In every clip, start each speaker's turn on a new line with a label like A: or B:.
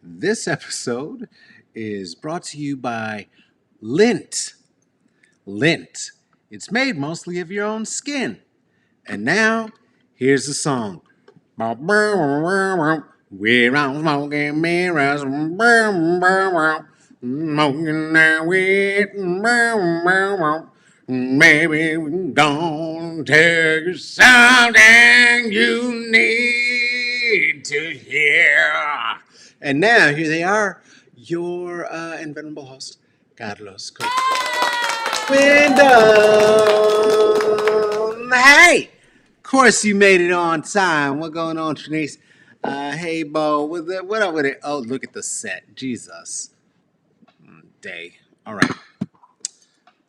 A: This episode is brought to you by Lint. Lint. It's made mostly of your own skin. And now, here's the song. We're all smoking mirrors. Smoking now with. Maybe we're gonna tell you something you need to hear. And now, here they are, your invenerable host, Carlos Window. Hey! Of course you made it on time. What going on, Trinice? Hey, Bo, what up with it? Oh, look at the set. Jesus. Day. All right.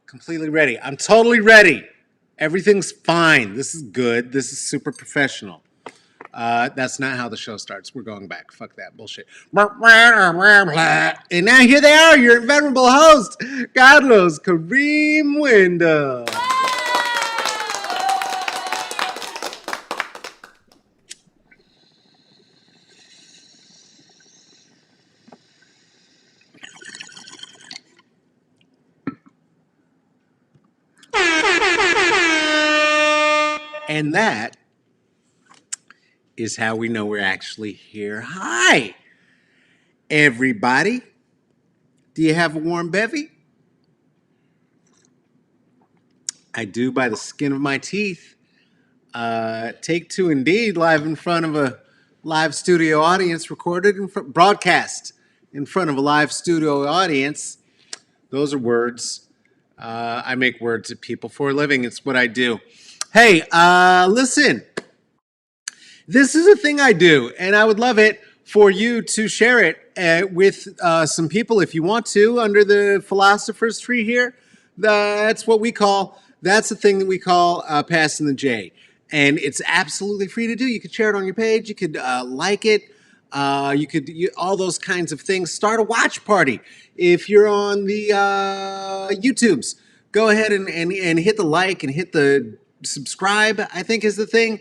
A: Completely ready. I'm totally ready. Everything's fine. This is good. This is super professional. That's not how the show starts. We're going back. Fuck that bullshit. And now here they are, your inveterable host, Carlos Kareem Window. And that is how we know we're actually here. Hi, everybody. Do you have a warm bevy? I do by the skin of my teeth. Take two indeed, live in front of a live studio audience, recorded broadcast in front of a live studio audience. Those are words. I make words at people for a living. It's what I do. Hey, listen. This is a thing I do, and I would love it for you to share it with some people if you want to under the philosophers tree here. That's what we call, that's the thing that we call passing the J. And it's absolutely free to do. You could share it on your page. You could like it. You could all those kinds of things. Start a watch party. If you're on the YouTubes, go ahead and hit the like and hit the subscribe, I think is the thing.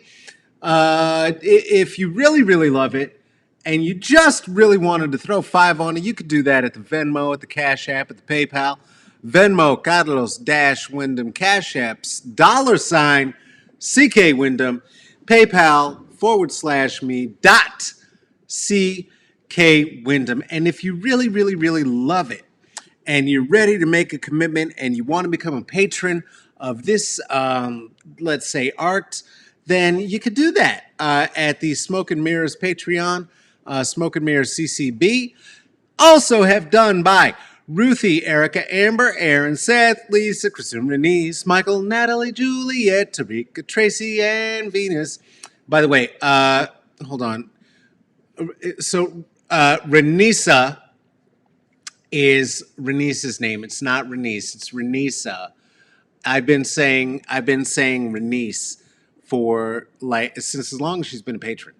A: If you really, really love it and you just really wanted to throw $5 on it, you could do that at the Venmo, at the Cash App, at the PayPal. Venmo, Carlos-Wyndham, Cash Apps, $ CK Wyndham, PayPal /me .CK Wyndham. And if you really, really, really love it and you're ready to make a commitment and you want to become a patron of this, let's say, art, then you could do that at the Smoke and Mirrors Patreon, Smoke and Mirrors CCB. Also have done by Ruthie, Erica, Amber, Aaron, Seth, Lisa, Kristen, Renise, Michael, Natalie, Juliet, Tarika, Tracy, and Venus. By the way, hold on. So Renisa is Renisa's name. It's not Renise. It's Renisa. I've been saying Renise for since as long as she's been a patron.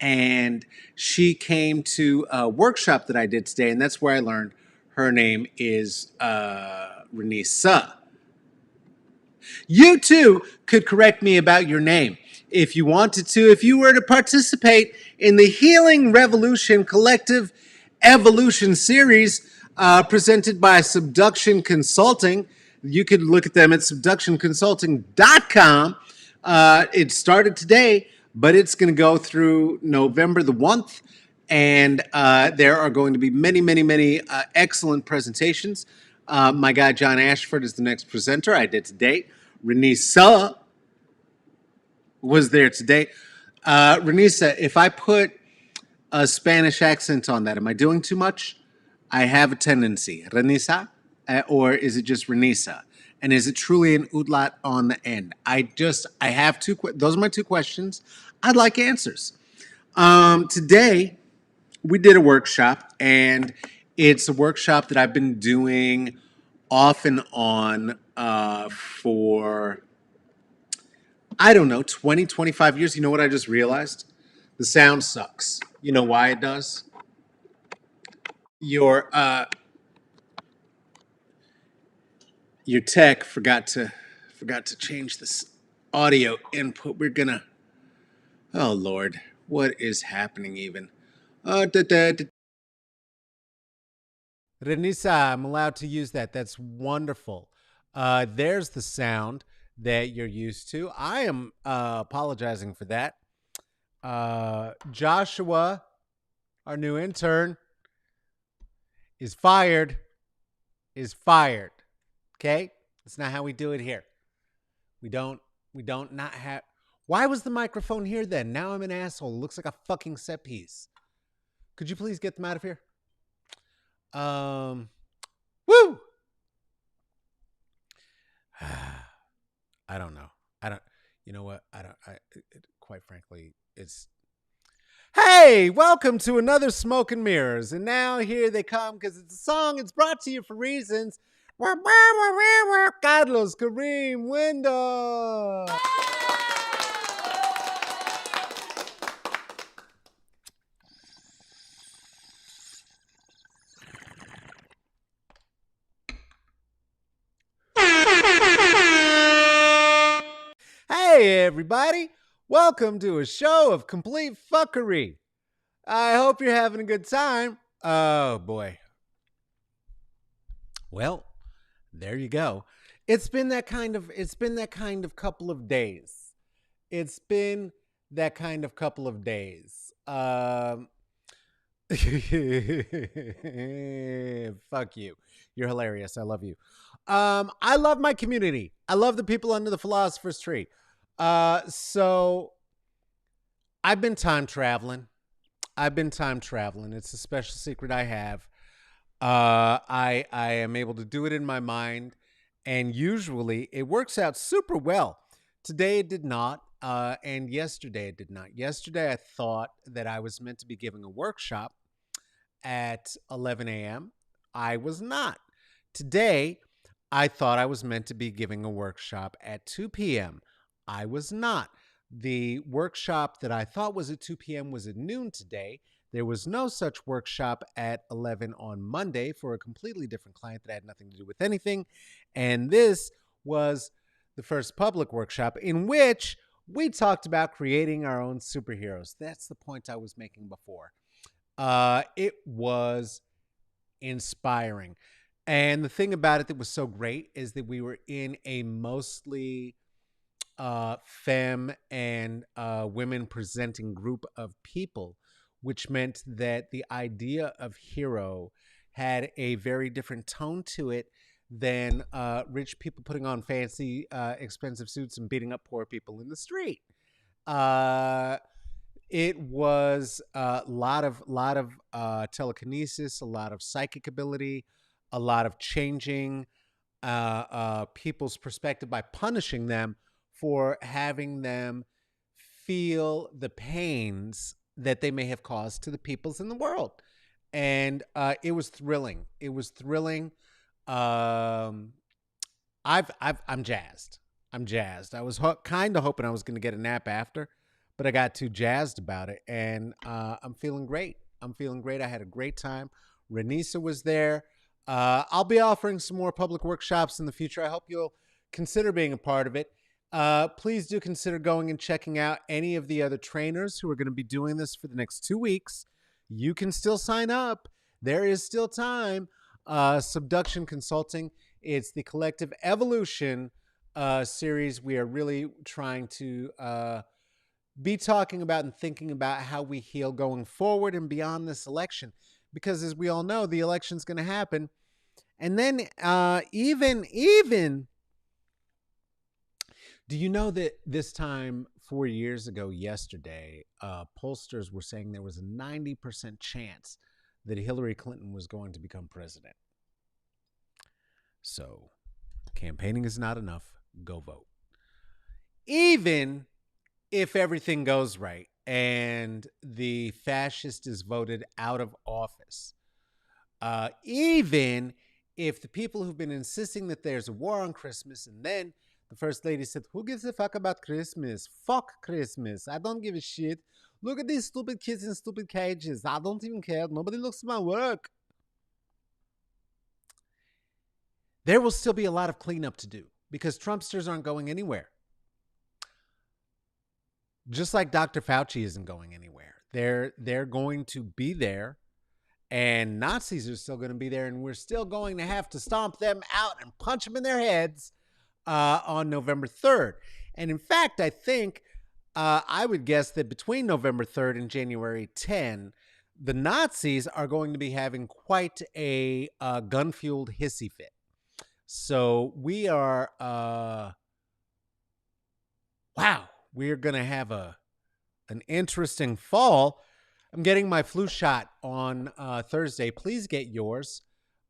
A: And she came to a workshop that I did today, and that's where I learned her name is Renisa. You too could correct me about your name if you wanted to. If you were to participate in the Healing Revolution Collective Evolution series presented by Subduction Consulting, you could look at them at subductionconsulting.com. It started today, but it's going to go through November the 1st. And there are going to be many, many, many excellent presentations. My guy John Ashford is the next presenter. I did today. Renisa was there today. Renisa, if I put a Spanish accent on that, am I doing too much? I have a tendency. Renisa? Or is it just Renisa? And is it truly an udlat on the end? I have those are my two questions. I'd like answers. Today, we did a workshop, and it's a workshop that I've been doing off and on for, I don't know, 20, 25 years. You know what I just realized? The sound sucks. You know why it does? Your tech forgot to change this audio input. We're gonna, oh Lord, what is happening even? Renisa, I'm allowed to use that. That's wonderful. There's the sound that you're used to. I am apologizing for that. Joshua, our new intern, is fired. Is fired. Okay? That's not how we do it here. We don't not have. Why was the microphone here then? Now I'm an asshole. It looks like a fucking set piece. Could you please get them out of here? Woo! I don't know. I don't. You know what? I don't. Quite frankly, it's. Hey, welcome to another Smoke and Mirrors, and now here they come because it's a song. It's brought to you for reasons. Carlos Kareem Window. Hey, everybody. Welcome to a show of complete fuckery. I hope you're having a good time. Oh, boy. Well, there you go. It's been that kind of couple of days. It's been that kind of couple of days. Fuck you. You're hilarious. I love you. I love my community. I love the people under the philosopher's tree. So I've been time traveling. It's a special secret I have. I am able to do it in my mind, and usually it works out super well. Today it did not, and yesterday it did not. Yesterday I thought that I was meant to be giving a workshop at 11 a.m. I was not. Today I thought I was meant to be giving a workshop at 2 p.m. I was not. The workshop that I thought was at 2 p.m. was at noon today. There was no such workshop at 11 on Monday for a completely different client that had nothing to do with anything. And this was the first public workshop in which we talked about creating our own superheroes. That's the point I was making before. It was inspiring. And the thing about it that was so great is that we were in a mostly femme and women presenting group of people, which meant that the idea of hero had a very different tone to it than rich people putting on fancy, expensive suits and beating up poor people in the street. It was a lot of telekinesis, a lot of psychic ability, a lot of changing people's perspective by punishing them for having them feel the pains that they may have caused to the peoples in the world. And it was thrilling. It was thrilling. I'm jazzed. I was kind of hoping I was going to get a nap after, but I got too jazzed about it. And I'm feeling great. I had a great time. Renisa was there. I'll be offering some more public workshops in the future. I hope you'll consider being a part of it. Please do consider going and checking out any of the other trainers who are going to be doing this for the next 2 weeks. You can still sign up. There is still time. Subduction Consulting. It's the Collective Evolution series. We are really trying to be talking about and thinking about how we heal going forward and beyond this election. Because as we all know, the election's going to happen. And then even do you know that this time 4 years ago yesterday, pollsters were saying there was a 90% chance that Hillary Clinton was going to become president? So campaigning is not enough. Go vote. Even if everything goes right and the fascist is voted out of office, even if the people who've been insisting that there's a war on Christmas, and then the first lady said, who gives a fuck about Christmas? Fuck Christmas. I don't give a shit. Look at these stupid kids in stupid cages. I don't even care. Nobody looks at my work. There will still be a lot of cleanup to do because Trumpsters aren't going anywhere. Just like Dr. Fauci isn't going anywhere. They're going to be there and Nazis are still going to be there, and we're still going to have to stomp them out and punch them in their heads on November 3rd. And in fact, I think I would guess that between November 3rd and January 10, the Nazis are going to be having quite a gun-fueled hissy fit. So we are, we're going to have an interesting fall. I'm getting my flu shot on Thursday. Please get yours.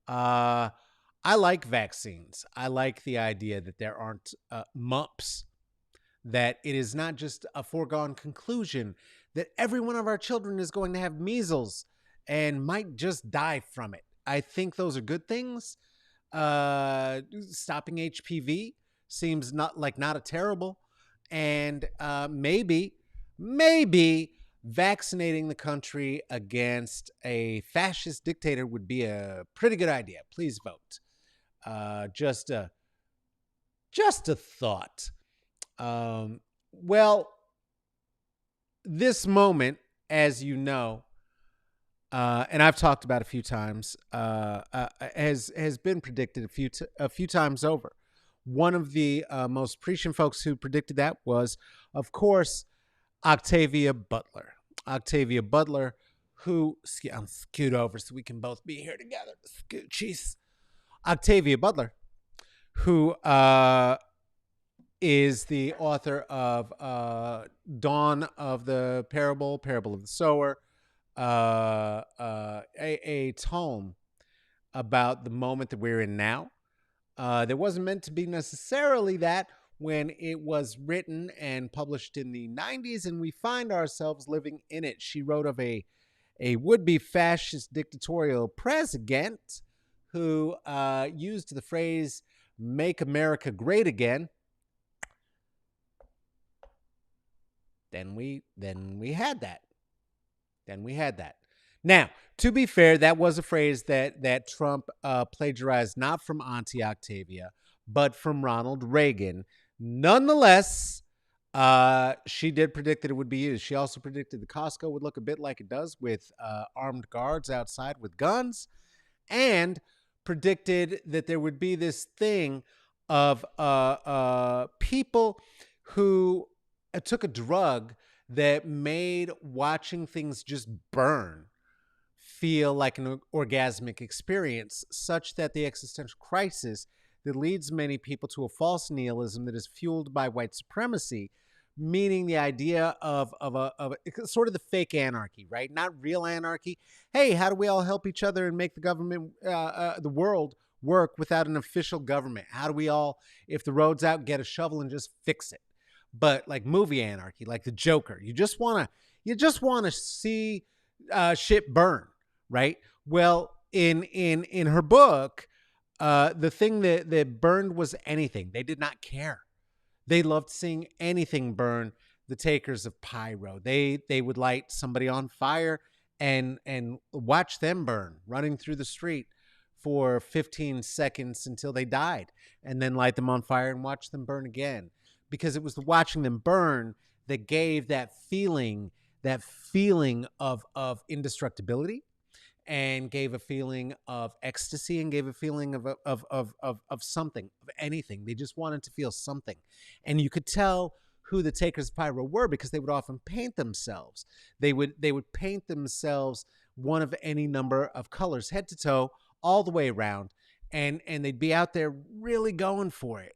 A: I like vaccines. I like the idea that there aren't mumps, that it is not just a foregone conclusion that every one of our children is going to have measles and might just die from it. I think those are good things. Stopping HPV seems not a terrible, and maybe vaccinating the country against a fascist dictator would be a pretty good idea. Please vote. Just a thought. Well, this moment, as you know, and I've talked about a few times, has been predicted a few times over. One of the most prescient folks who predicted that was, of course, Octavia Bulter. Octavia Bulter, who I'm scoot over so we can both be here together. Scoochies. Octavia Bulter, who is the author of Dawn of the Parable of the Sower, a tome about the moment that we're in now. There wasn't meant to be necessarily that when it was written and published in the 90s, and we find ourselves living in it. She wrote of a would-be fascist dictatorial president who used the phrase, "Make America Great Again." Then we had that. Now, to be fair, that was a phrase that Trump plagiarized not from Auntie Octavia, but from Ronald Reagan. Nonetheless, she did predict that it would be used. She also predicted the Costco would look a bit like it does with armed guards outside with guns, and predicted that there would be this thing of people who took a drug that made watching things just burn feel like an orgasmic experience, such that the existential crisis that leads many people to a false nihilism that is fueled by white supremacy, meaning the idea of sort of the fake anarchy, right? Not real anarchy. Hey, how do we all help each other and make the government, the world work without an official government? How do we all, if the road's out, get a shovel and just fix it? But like movie anarchy, like the Joker, you just want to see shit burn, right? Well, in her book, the thing that burned was anything. They did not care. They loved seeing anything burn. The takers of Pyro, they would light somebody on fire and watch them burn, running through the street for 15 seconds until they died, and then light them on fire and watch them burn again. Because it was the watching them burn that gave that feeling of indestructibility, and gave a feeling of ecstasy, and gave a feeling of something, of anything. They just wanted to feel something. And you could tell who the takers of Pyro were because they would often paint themselves. They would paint themselves one of any number of colors, head to toe, all the way around, and they'd be out there really going for it,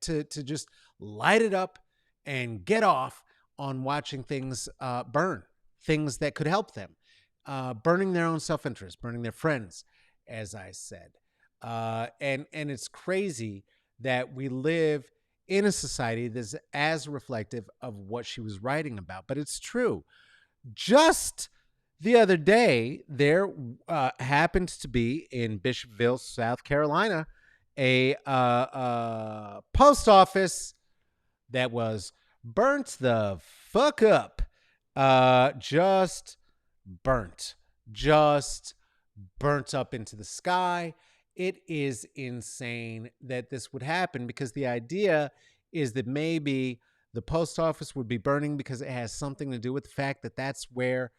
A: to just light it up and get off on watching things burn, things that could help them, burning their own self-interest, burning their friends, as I said. And it's crazy that we live in a society that's as reflective of what she was writing about. But it's true. Just the other day, there happened to be in Bishopville, South Carolina, a post office that was burnt the fuck up. Just burnt up into the sky. It is insane that this would happen, because the idea is that maybe the post office would be burning because it has something to do with the fact that that's where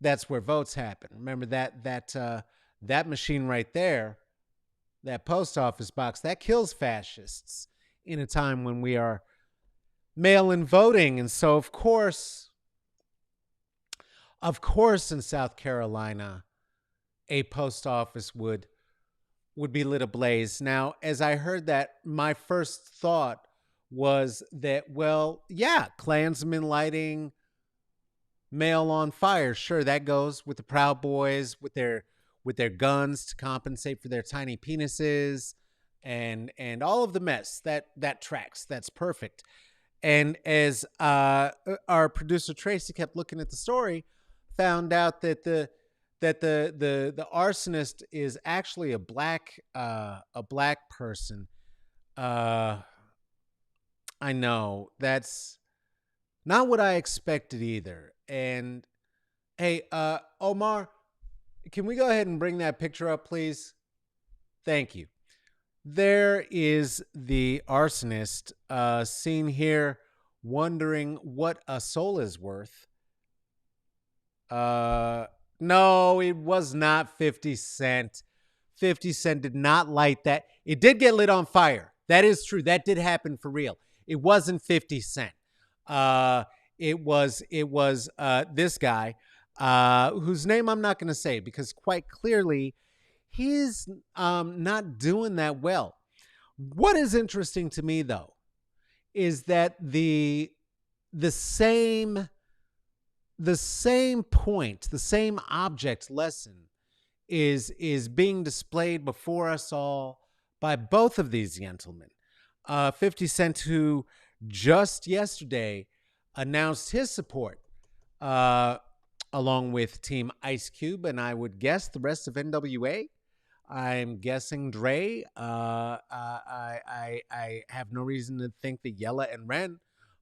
A: that's where votes happen. Remember that machine right there, that post office box, that kills fascists in a time when we are mail-in voting. And so of course in South Carolina, a post office would be lit ablaze. Now, as I heard that, my first thought was that, well, yeah, Klansmen lighting mail on fire. Sure, that goes with the Proud Boys with their guns to compensate for their tiny penises and all of the mess that tracks. That's perfect. And as our producer Tracy kept looking at the story, found out that the arsonist is actually a black person. Uh, I know that's not what I expected either. And hey, Omar, can we go ahead and bring that picture up, please? Thank you. There is the arsonist seen here wondering what a soul is worth. Uh, no, it was not 50 Cent. 50 Cent did not light that. It did get lit on fire. That is true. That did happen for real. It wasn't 50 Cent. Uh, it was this guy whose name I'm not going to say because quite clearly he's not doing that well. What is interesting to me though is that the same the same point, the same object lesson is being displayed before us all by both of these gentlemen. 50 Cent, who just yesterday announced his support, uh, along with Team Ice Cube, and I would guess the rest of NWA. I'm guessing Dre. I have no reason to think that Yella and Ren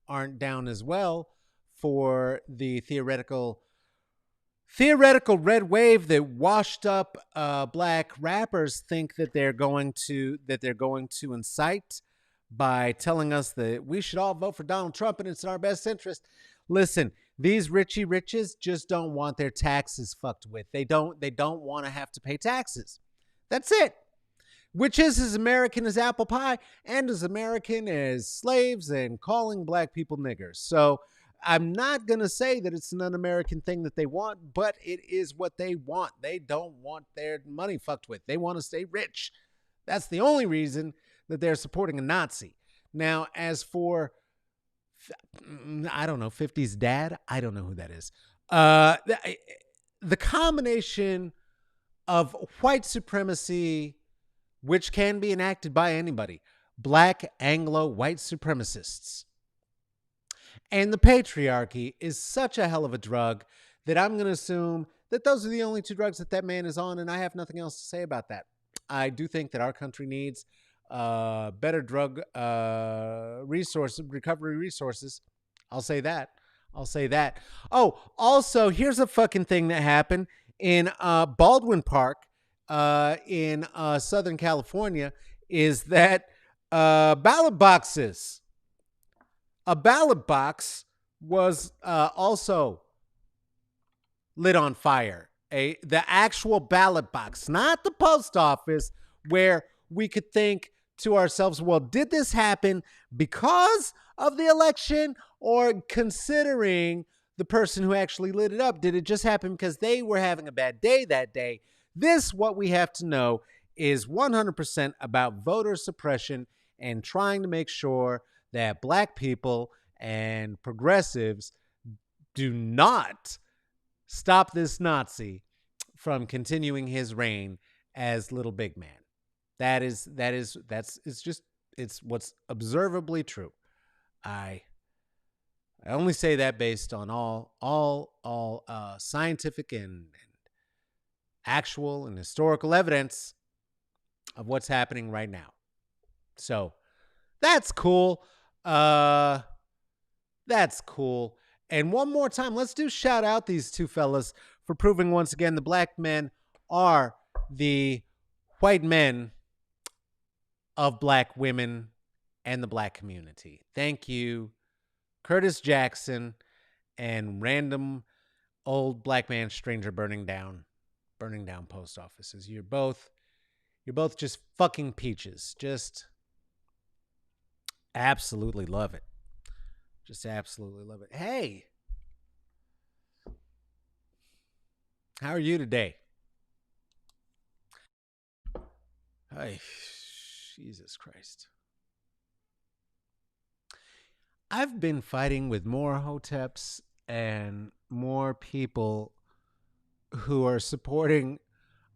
A: aren't down as well for the theoretical red wave that washed up black rappers think that they're going to incite by telling us that we should all vote for Donald Trump and it's in our best interest. Listen, these Richie Riches just don't want their taxes fucked with. They don't want to have to pay taxes. That's it. Which is as American as apple pie and as American as slaves and calling black people niggers. So I'm not going to say that it's an un-American thing that they want, but it is what they want. They don't want their money fucked with. They want to stay rich. That's the only reason that they're supporting a Nazi. Now, as for, I don't know, 50's dad, I don't know who that is. The combination of white supremacy, which can be enacted by anybody, black Anglo white supremacists, and the patriarchy is such a hell of a drug that I'm going to assume that those are the only two drugs that man is on, and I have nothing else to say about that. I do think that our country needs better drug recovery resources. I'll say that. Oh, also, here's a fucking thing that happened in Baldwin Park in Southern California is that ballot boxes. A ballot box was also lit on fire. The actual ballot box, not the post office, where we could think to ourselves, well, did this happen because of the election or considering the person who actually lit it up? Did it just happen because they were having a bad day that day? This, what we have to know, is 100% about voter suppression and trying to make sure that black people and progressives do not stop this Nazi from continuing his reign as Little Big Man. It's what's observably true. I only say that based on all scientific and actual and historical evidence of what's happening right now. So that's cool. That's cool. And one more time, let's shout out these two fellas for proving once again the black men are the white men of black women and the black community. Thank you, Curtis Jackson and random old black man, stranger burning down post offices. You're both just fucking peaches. Just absolutely love it. Just absolutely love it. Hey, how are you today? Hey, Jesus Christ. I've been fighting with more hoteps and more people who are supporting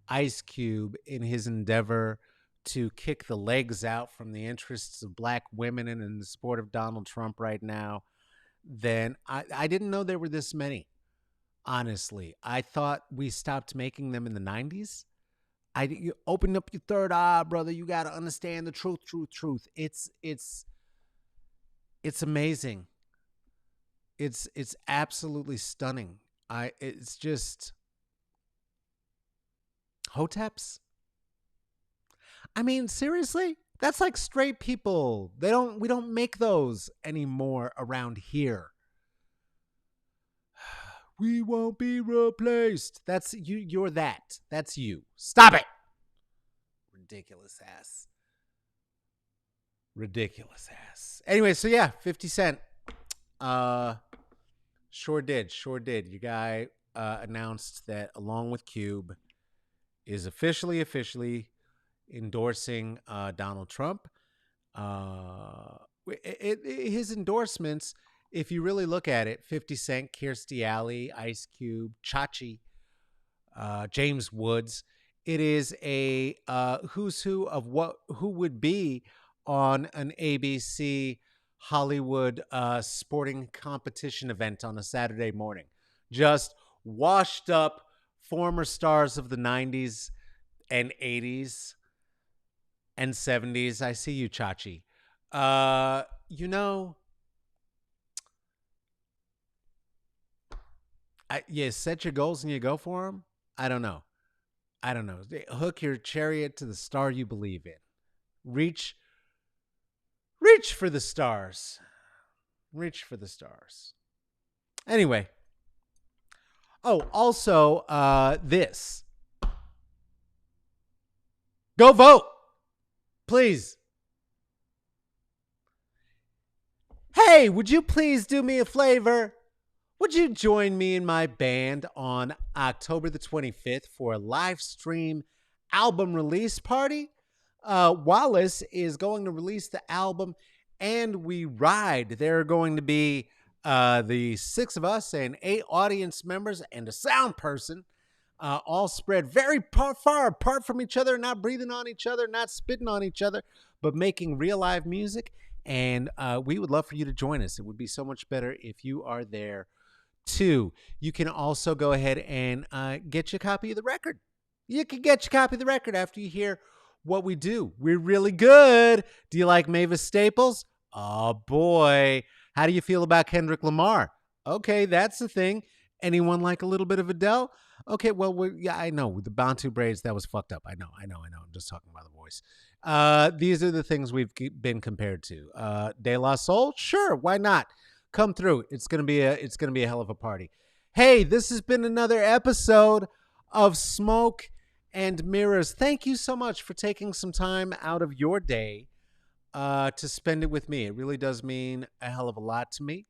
A: Ice Cube in his endeavor to kick the legs out from the interests of black women and in the support of Donald Trump right now than I didn't know there were this many. Honestly, I thought we stopped making them in the 90s. You open up your third eye, brother. You got to understand the truth, truth, truth. It's amazing. It's absolutely stunning. It's just hoteps. I mean, seriously? That's like straight people. We don't make those anymore around here. We won't be replaced. That's you. You're that. That's you. Stop it. Ridiculous ass. Ridiculous ass. Anyway, so yeah, 50 Cent. Uh sure did. Sure did. Your guy announced that along with Cube is officially endorsing Donald Trump. Uh his endorsements, if you really look at it, 50 Cent, Kirstie Alley, Ice Cube, Chachi, James Woods. It is a who's who of what who would be on an ABC Hollywood sporting competition event on a Saturday morning. Just washed up former stars of the 90s and 80s and 70s. I see you, Chachi. You know, you set your goals and you go for them. I don't know. I don't know. Hook your chariot to the star you believe in. Reach, reach for the stars. Reach for the stars. Anyway. Oh, also, this. Go vote, please. Hey, would you please do me a favor? Would you join me and my band on October the 25th for a live stream album release party? Wallace is going to release the album And We Ride. There are going to be the six of us and 8 audience members and a sound person, all spread very far apart from each other, not breathing on each other, not spitting on each other, but making real live music. And we would love for you to join us. It would be so much better if you are there too. You can also go ahead and get your copy of the record. You can get your copy of the record after you hear what we do. We're really good. Do you like Mavis Staples? Oh boy. How do you feel about Kendrick Lamar? Okay, that's the thing. Anyone like a little bit of Adele? Okay, well, yeah, I know. With the Bantu braids, that was fucked up. I know. I'm just talking about the voice. These are the things we've been compared to. De La Soul? Sure, why not? Come through. It's gonna be a hell of a party. Hey, this has been another episode of Smoke and Mirrors. Thank you so much for taking some time out of your day to spend it with me. It really does mean a hell of a lot to me.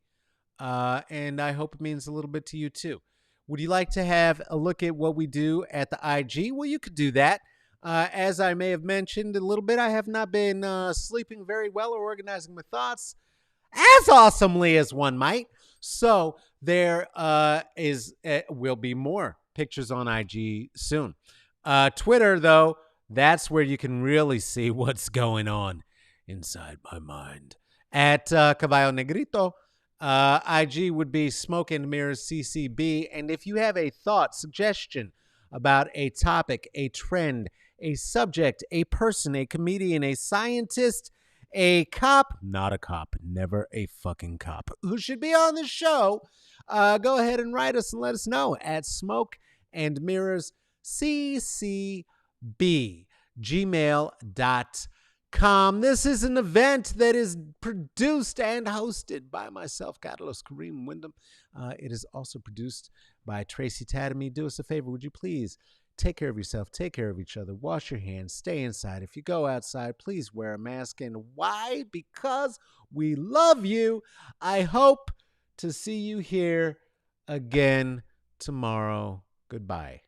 A: And I hope it means a little bit to you too. Would you like to have a look at what we do at the IG? Well, you could do that. As I may have mentioned a little bit, I have not been sleeping very well or organizing my thoughts as awesomely as one might. So there will be more pictures on IG soon. Twitter, though, that's where you can really see what's going on inside my mind. At Caballo Negrito, IG would be Smoke and Mirrors CCB. And if you have a thought, suggestion about a topic, a trend, a subject, a person, a comedian, a scientist, a cop, not a cop, never a fucking cop, who should be on the show, go ahead and write us and let us know at Smoke and Mirrors CCB, gmail.com. This is an event that is produced and hosted by myself, Carlos Kareem Wyndham. It is also produced by Tracy Tatamy. Do us a favor, would you please take care of yourself, take care of each other, wash your hands, stay inside. If you go outside, please wear a mask. And why? Because we love you. I hope to see you here again tomorrow. Goodbye.